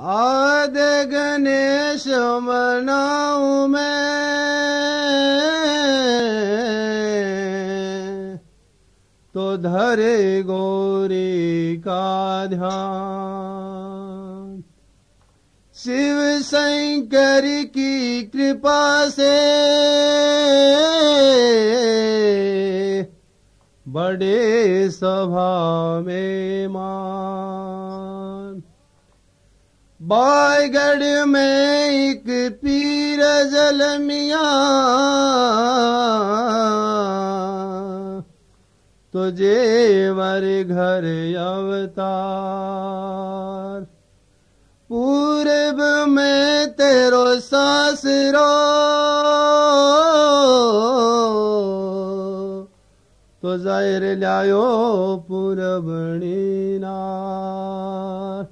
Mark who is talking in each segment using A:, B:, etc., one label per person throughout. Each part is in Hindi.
A: आद गणेश मनाऊं मैं तो धरे गौरी का ध्यान। शिव शंकर की कृपा से बड़े सभा में मान। बायगढ़ में एक पीर जलमिया तुझे वर घर अवतार। पूर्व में तेरो सासरो तो जाहिर लायो पूरबणी नार।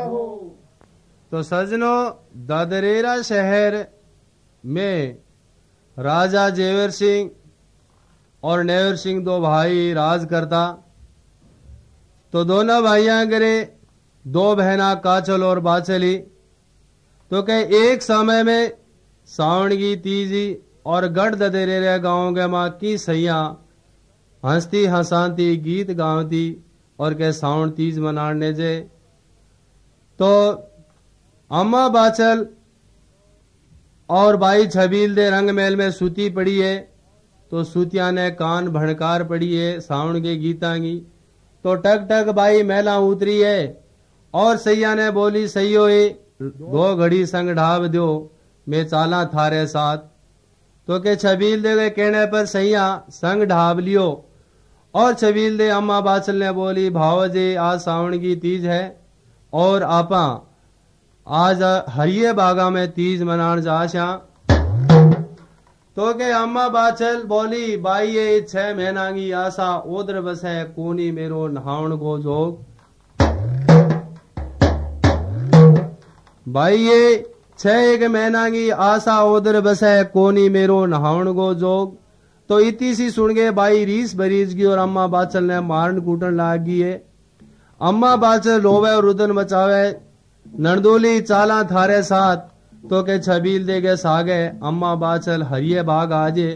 B: हो।
A: तो सजनों, दादरेरा शहर में राजा जेवर सिंह और नेवर सिंह दो भाई राज करता। तो दोनों भाइयां करे दो बहना काचल और बाचली। तो कहे एक समय में सावण की तीजी और गढ़ ददेरे गांव के माँ की सैया हंसती हंसाती गीत गावती और कह सावण तीज मनाने जे। तो अम्मा बाचल और भाई छबील दे रंग महल में सूती पड़ी है। तो सूतिया ने कान भड़कार पड़ी है सावण के गीता की। तो टक टक भाई मेला उतरी है और सैया ने बोली सैयो दो घड़ी संग ढाब दो मैं चाला थारे साथ। तो के छबील दे कहने पर सैया संग ढाब लियो। और छबील दे अम्मा बाचल ने बोली भावजे आज सावण की तीज है और आपा आज हरिये बागा में तीज मनान जाशा। तो के अम्मा बाचल बोली बाई ये 6 महीना की आशा ओदर बस है कोनी मेरो नहावण को जोग। भाई ये 6 महीना की आशा ओदर बस है कोनी मेरो नहावण को जोग। तो इतनी सी सुन गए भाई रीस बरीज की और अम्मा बाचल ने मारन कूटन लाग गई है। अम्मा बाचल रोवे और रुदन मचावे नंदोली चाला थारे साथ। तो के छबील दे के सागे अम्मा बाचल हरिये बाग आजे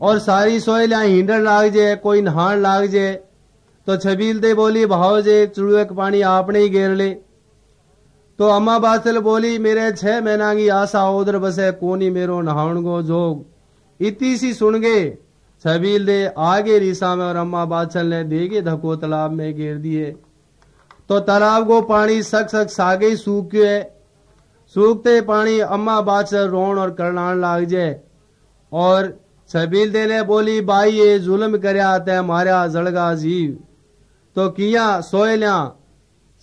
A: और सारी सोयलियां हिंडन लाग जे कोई नहान लाग जे। तो छबील दे बोली भाव जे चुड़ुए का पानी आपने ही घेर ले। तो अम्मा बाचल बोली मेरे 6 महीना की आशा उधर बसे कोनी मेरो नहावन को जोग। इतनी सी सुन गए छबील दे आगे रीसा में और अम्मा बाचल ने देगे धको तालाब में घेर दिए। तो तालाब को पानी सक सक सागे ही सूख गयो है। सूखते पानी अम्मा बाचल रोन और करनान लाग जाए। और छबील दे ने बोली बाई ये जुल्म करया ते मारा जड़गा जीव। तो किया सोयलिया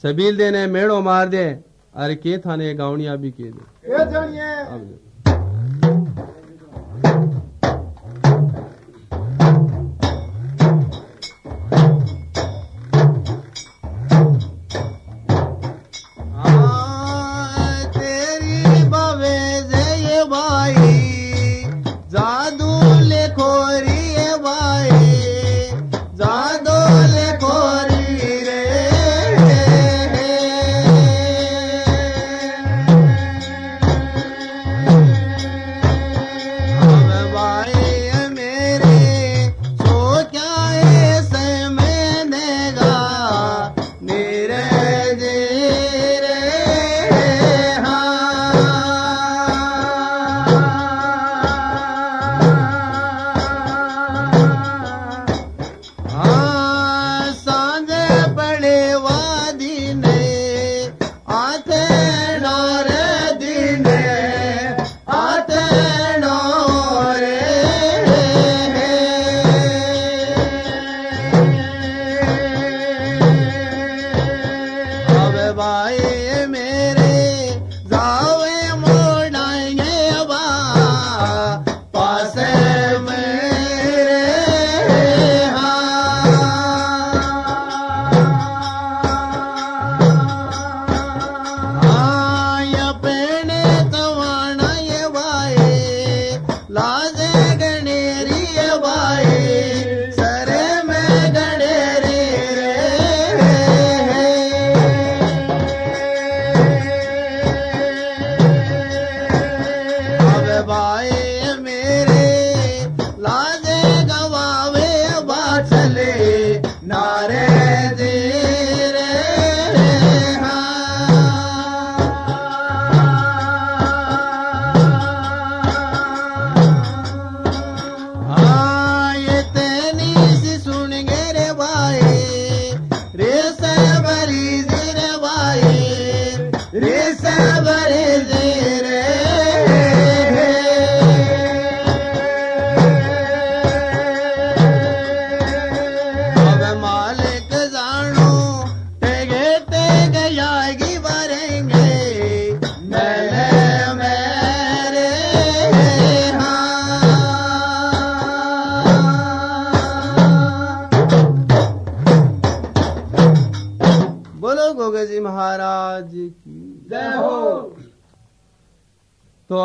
A: छबील दे ने मेड़ो मार दे। अरे के थाने गावनिया भी के दे। महाराज जी की
B: जय हो।
A: तो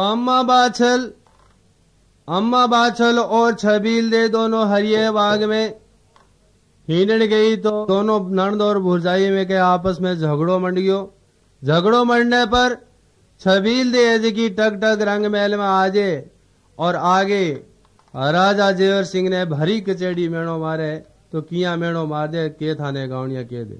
A: अम्मा बाछल और छबील दे दोनों हरिये बाग में हिंडन गई तो दोनों नंद और भुरजाई में के आपस में झगड़ो मंड गयो। झगड़ो मंडने पर छबील दे जी की टक टक रंग महल में आजे और आगे राजा जेवर सिंह ने भरी कचेड़ी मेणो मारे तो किया मेणो मार दे के थाने गावनिया के दे।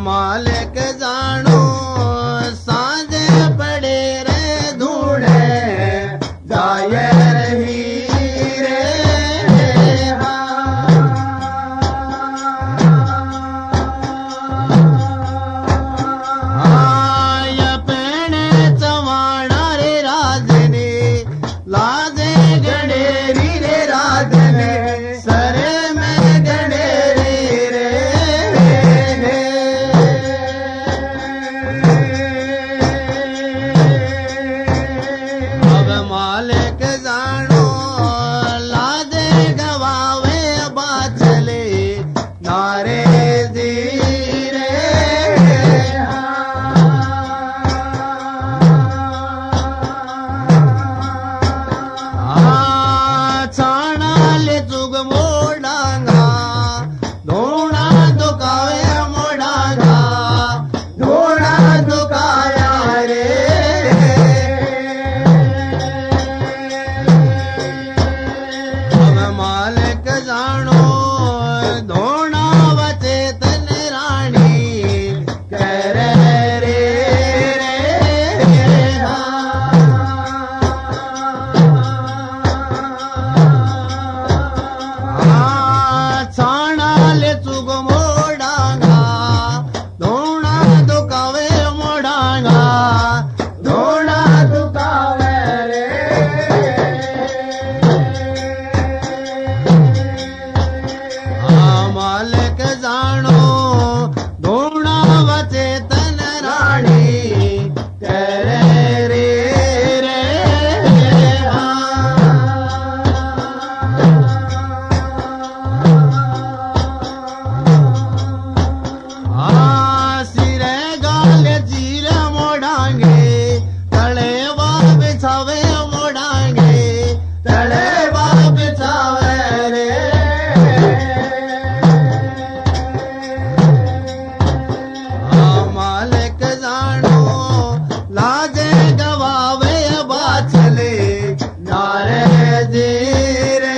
B: मालिक जानो सांझे पड़े रे धूड़े जाए रही रे हाँ पेणे चवाणा रे राजने लाजे गणेरी रे राजने सरे में गणेरी रे मालिक जानो लादे गवावे बाचले नारे धीरे छाना ले चुग मोड़ांगा धोना दुकावे मोड़ांगा धोना दुकाया रे मालिक जानो धोना वचेतन रानी कर रे छाना ले चुग मोड़ांगा धोना दुकावे मोड़ांगा धोना दुकावे रे मालिक जानो धोना वचेतन रानी कर रे सिरे गाल जीर मोड़ांगे तले बाप बिछावे मोड़ांगे तले बाप बिछावे रे मालिक जानो लाजे गवावे बाचले नारे धीरे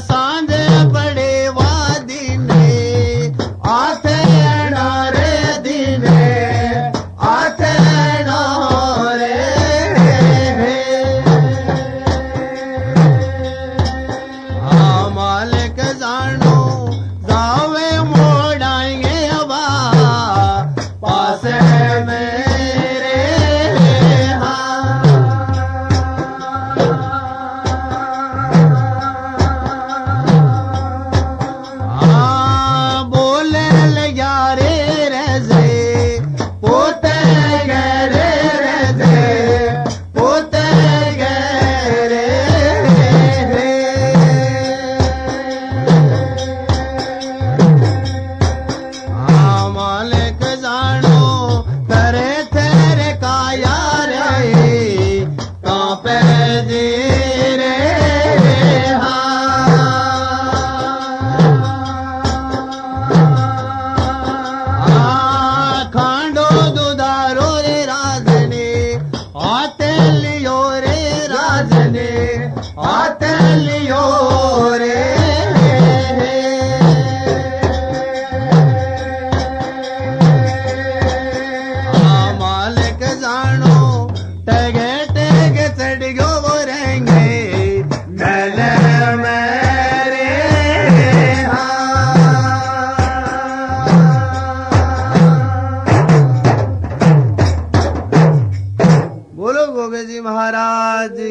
B: सांझे पड़े वादी ने आथे नारे दीने आथे नारे मालिक जानो जावे मोड़ाएंगे बा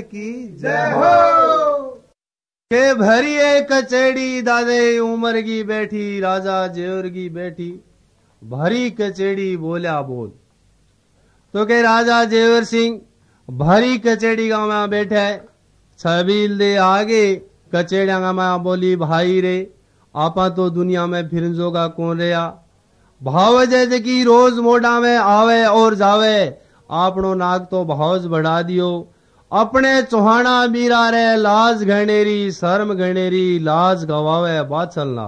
A: की जय हो। के भरिए कचेड़ी दादे उमर की बैठी, राजा जेवर की बैठी, भरी कचेड़ी बोल्या बोल। तो के राजा जेवर सिंह भरी कचेड़ी गांव में बैठा है, छबील दे आगे कचेड़ा में बोली भाई रे आपा तो दुनिया में फिरजो का कौन रहा, भाव जैसे की रोज मोड़ा में आवे और जावे, आपनो नाग तो भावज बढ़ा दियो, अपने चौहाना बीरा रे लाज घनेरी शर्म घनेरी, लाज गवावे बाचलना,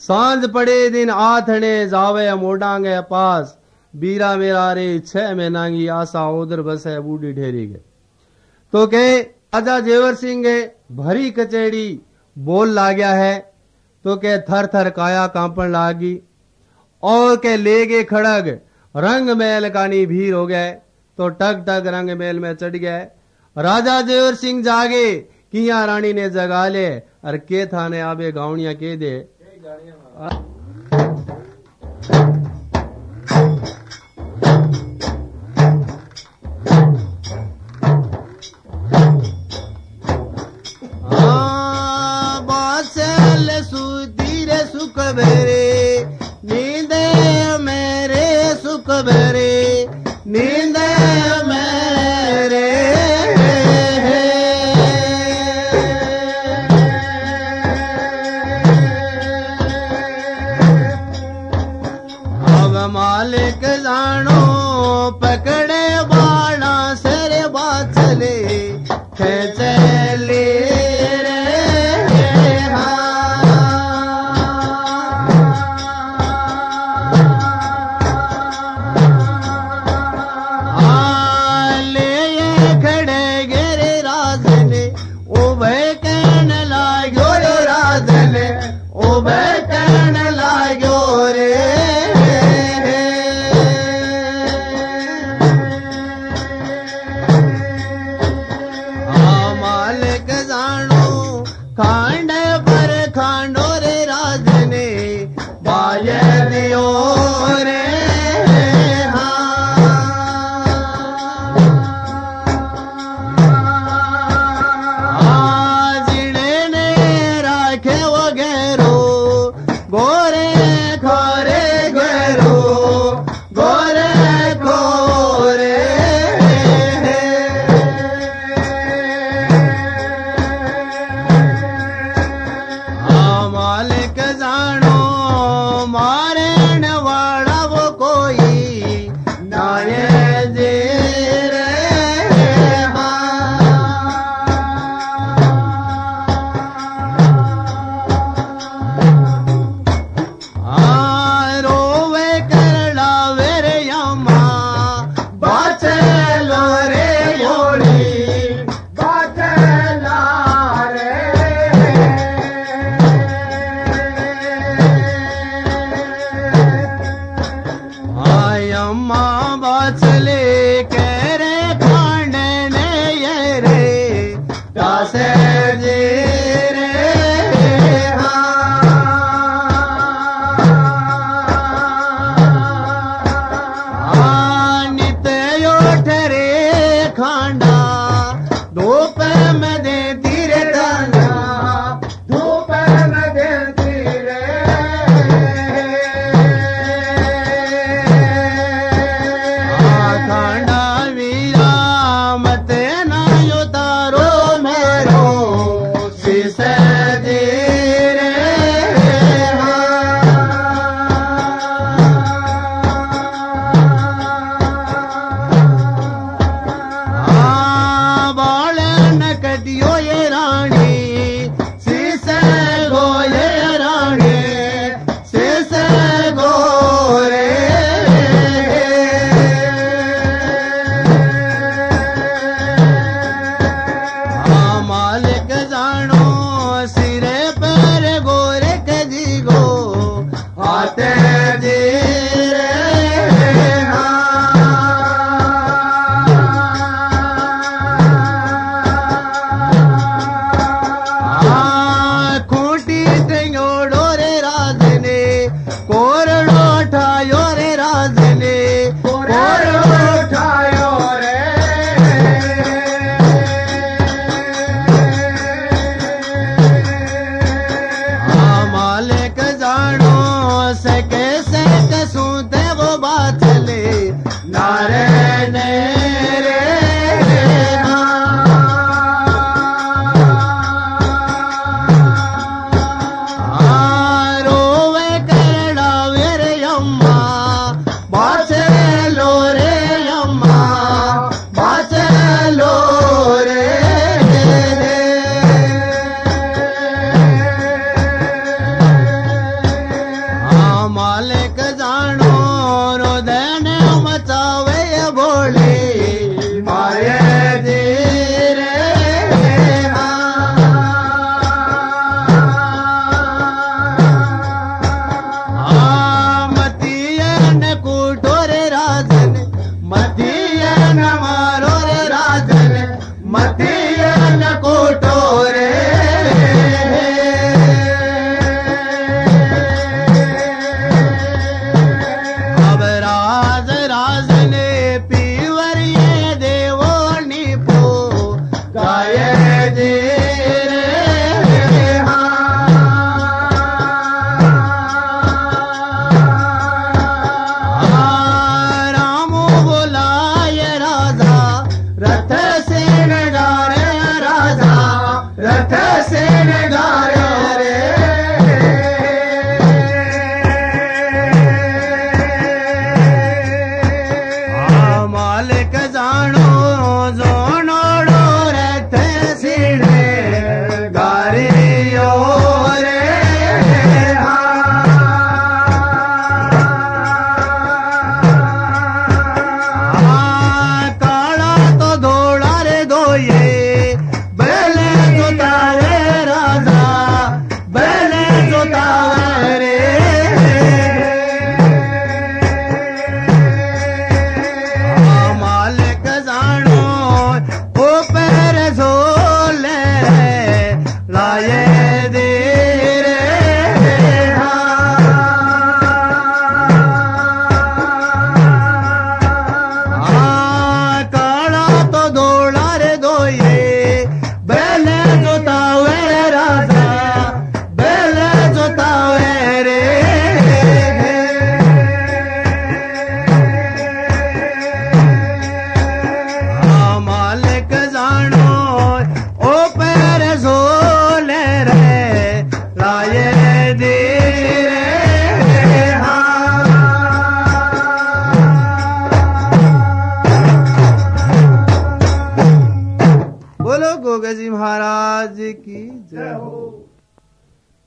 A: सांझ पड़े दिन आथने जावे मोडांगे पास, बीरा मेरा रे 6 महीना की आशा उधर बसे बूढ़ी ठहरी गए। तो के राजा जेवर सिंह भरी कचेड़ी बोल ला गया है, तो के थर थर काया कांपन लागी, और के ले गए खड़ग रंग महल कानी भीड़ हो गए, तो टक टक रंग महल में चढ़ गए। राजा जेवर सिंह जागे किया रानी ने जगा ले, और के थाने आबे गावनिया के दे। सुख बेरे नींद मेरे, सुख बेरे नींद मेरे, अब मालिक जानो पकड़े बाणा सरे बाचले खेचले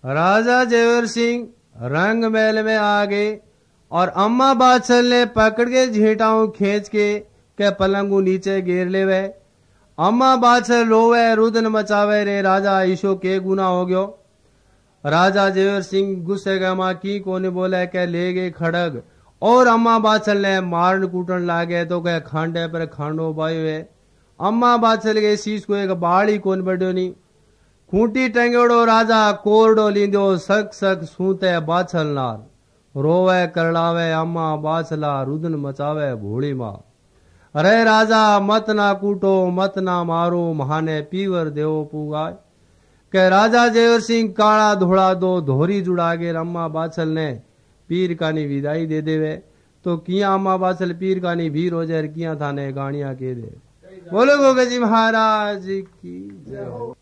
A: राजा जेवर सिंह रंग महल में आ गए और अम्मा बादशाह ने पकड़ के झीटाऊ खींच के पलंगू नीचे गिर ले वे। अम्मा बादशाह रोवे रुदन मचावे रे राजा ईशो के गुना हो गयो। राजा जेवर सिंह गुस्से का मां की कोने बोले के ले गए खड़ग और अम्मा बादशाह ने मारन कूटन लागे तो कह खांडे पर खांडो बाई वे। अम्मा बादशाह के शीश को एक बाड़ी कोन बढ़ियो नी खूंटी टंगेड़ो राजा कोरडो लींदो सक सक सूते बादशाह नार रोवे करड़ावे अम्मा बादशाह रुदन मचावे भोली मां। अरे राजा मत ना कूटो मत ना मारो महाने पीवर देवो पुगाय के राजा जेवर सिंह काला धोड़ा दो धोरी जुड़ा के अम्मा बादशाह ने पीर कानी विदाई दे देवे। तो किया अम्मा बादशाह पीर कानी भीर हो जाए किया थाने गाड़िया के दे। बोलो गोगा जी महाराज की जय हो।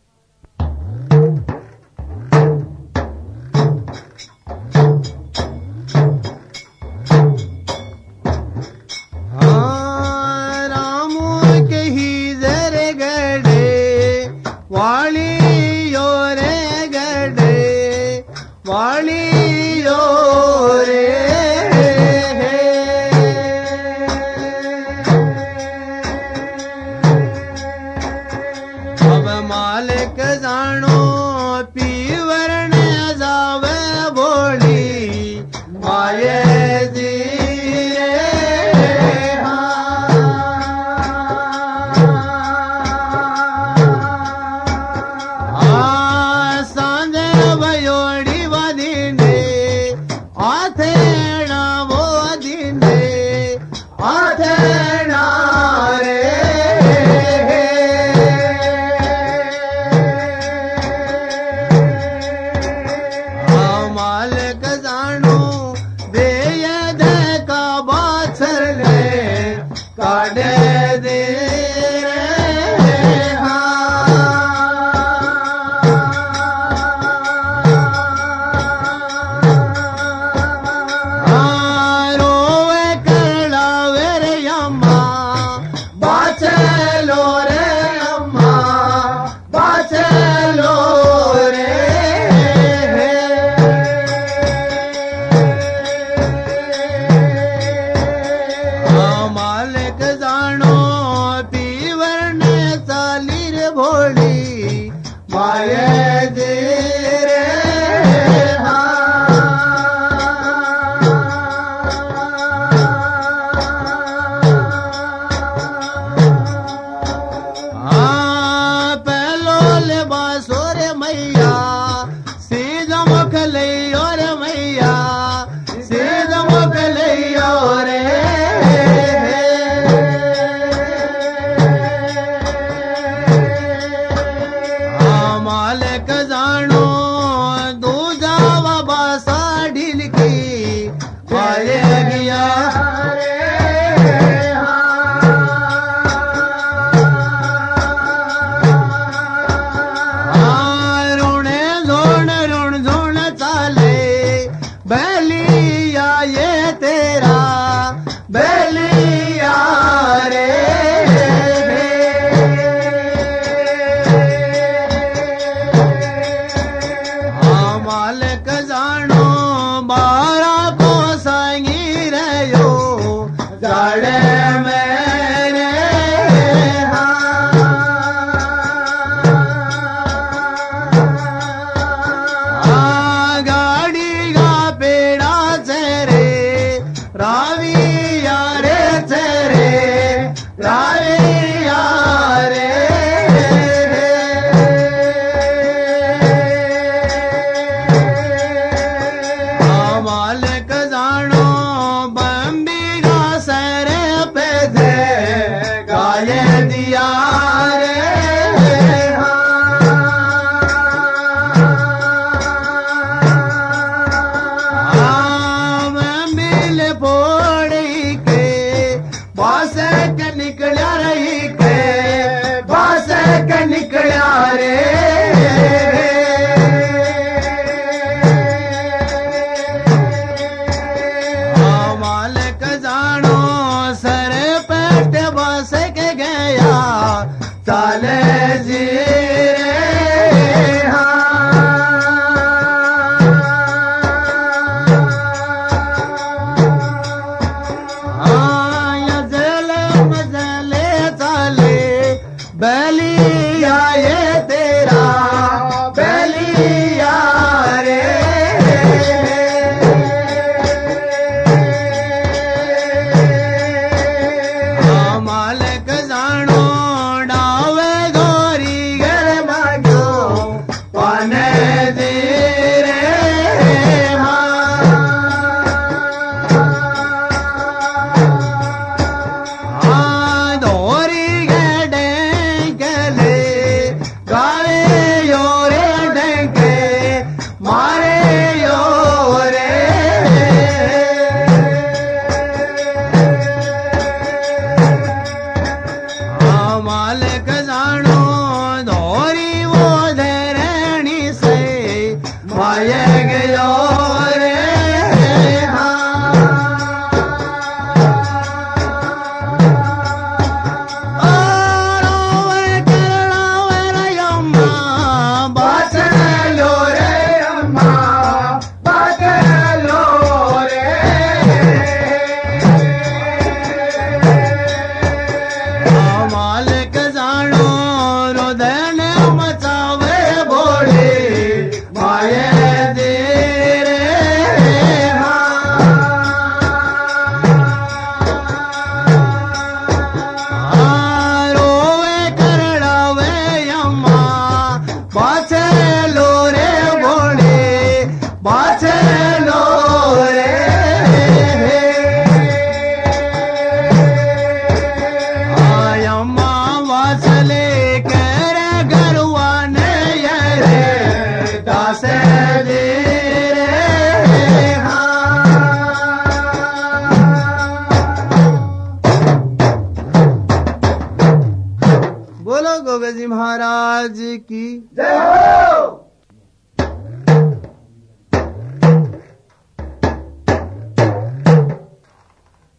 A: महाराज की
B: जय हो।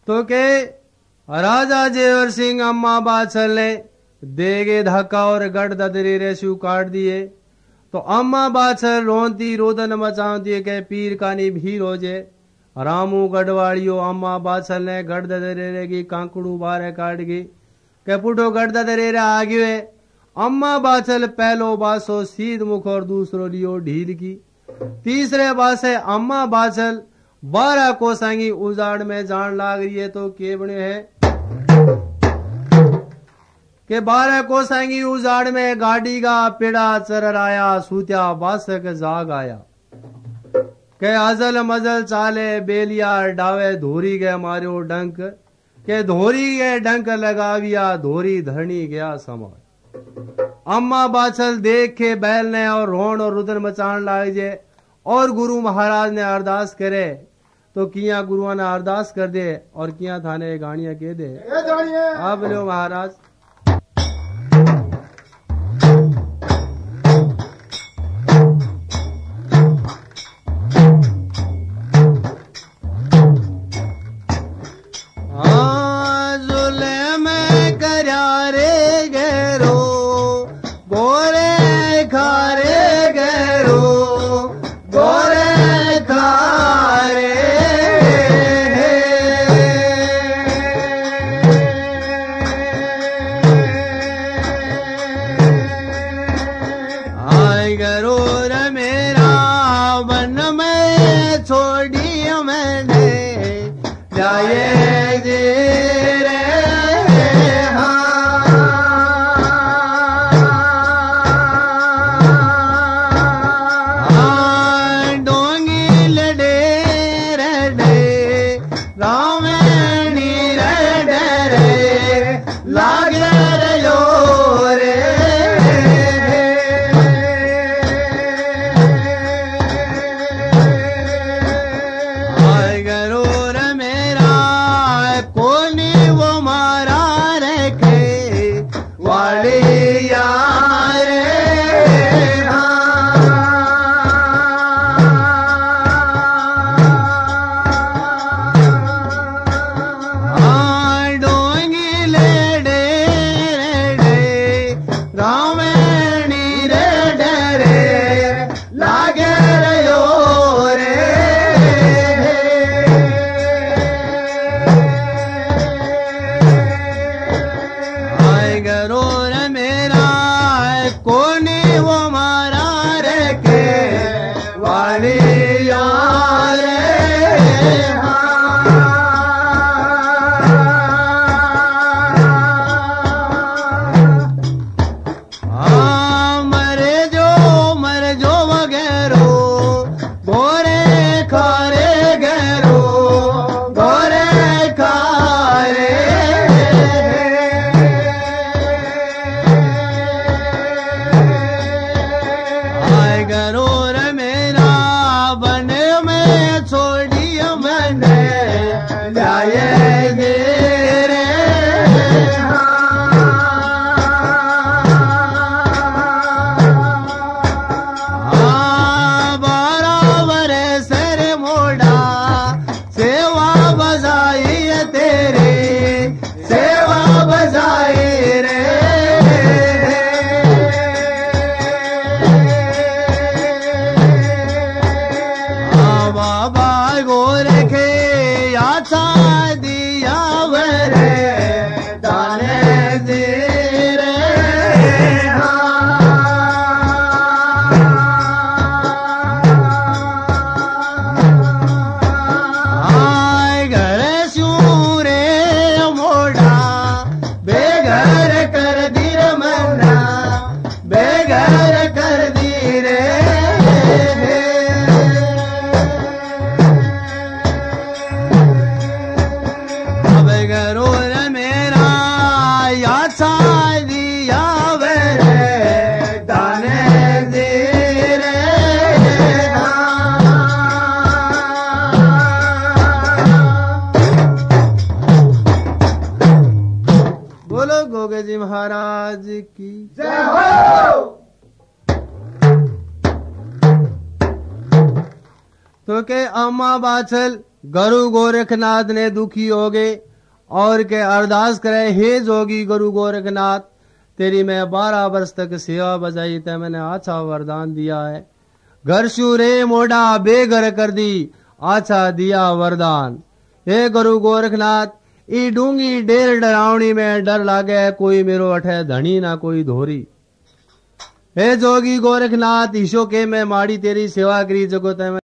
A: तो के राजा जेवर सिंह अम्मा बाछल ने देगे धक्का और गढ़ ददरी रेशु काट दिए। तो अम्मा बाछल रोंती रोदन मचाती के पीर कानी भीर हो जे रामू गढ़वाड़ियो अम्मा बाछल ने गढ़ ददरे की कांकड़ू बारे काट गई के पुटो गढ़ ददरे आ गए। अम्मा बाछल पहलो बासो सीध मुख और दूसरो लियो ढील की। तीसरे बासे अम्मा बाछल 12 कोसांगी उजाड़ में जान लाग रही है। तो के बने है के 12 कोसांगी उजाड़ में गाड़ी का पेड़ा चरराया सूत्या बासक जाग आया के अजल मजल चाले बेलिया डावे धोरी गए मारो डंक के धोरी गए डंक लगाविया धोरी धरनी गया समाज। अम्मा बाछल देख के बैल ने और रोण और रुदन मचान लाग जे और गुरु महाराज ने अरदास करे। तो किया गुरुआ ने अरदास कर दे और किया थाने गाड़ियां के दे आप लो महाराज। गोगे जी महाराज की
B: जय हो।
A: तो के अम्मा बाछल गुरु गोरखनाथ ने दुखी हो गए और के अरदास करे, हे जोगी गुरु गोरखनाथ, तेरी मैं 12 वर्ष तक सेवा बजाई, ते मैंने अच्छा वरदान दिया है। घर शू रे मोड़ा बेघर कर दी, अच्छा दिया वरदान। हे गुरु गोरखनाथ, ई डूंगी डेर डरावनी में डर लागे, कोई मेरो अठे धनी ना कोई धोरी। हे जोगी गोरखनाथ, ईशो के मैं माड़ी तेरी सेवा करी जगो ते